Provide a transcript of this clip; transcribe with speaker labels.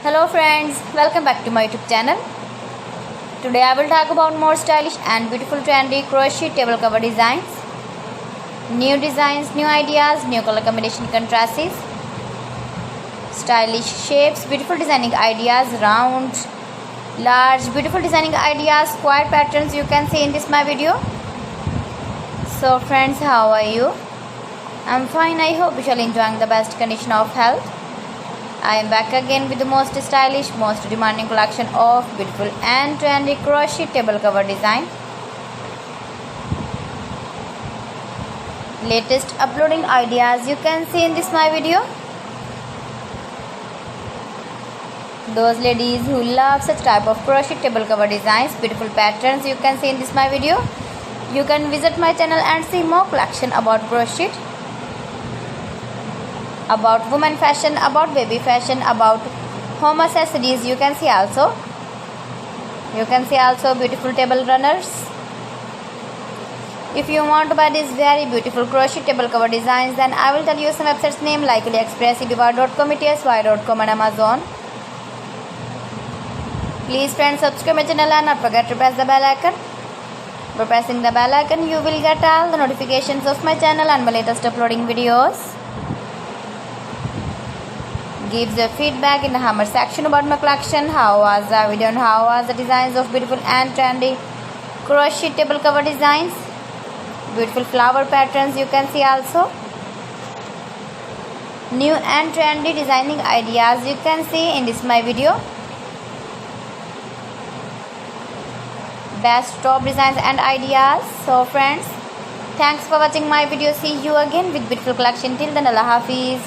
Speaker 1: Hello friends, welcome back to my YouTube channel. Today I will talk about more stylish and beautiful trendy crochet table cover designs. New designs, new ideas, new color combination contrasts, stylish shapes, beautiful designing ideas, round, large, beautiful designing ideas, square patterns you can see in this my video. So friends, how are you? I'm fine. I hope you shall enjoying the best condition of health. I am back again with the most stylish, most demanding collection of beautiful and trendy crochet table cover design. Latest uploading ideas you can see in this my video. Those ladies who love such type of crochet table cover designs, beautiful patterns you can see in this my video. You can visit my channel and see more collection about crochet, about women fashion, about baby fashion, about home accessories. You can see also beautiful table runners. If you want to buy these very beautiful crochet table cover designs, then I will tell you some websites name like AliExpress, eBay.com, etsy.com and Amazon. Please friends, subscribe my channel and not forget to press the bell icon. By pressing the bell icon, you will get all the notifications of my channel and my latest uploading videos. Gives your feedback in the comment section about my collection. How was the video and how was the designs of beautiful and trendy crochet table cover designs, beautiful flower patterns you can see also, new and trendy designing ideas you can see in this my video, best top designs and ideas. So friends, thanks for watching my video. See you again with beautiful collection. Till then, Allah Hafiz.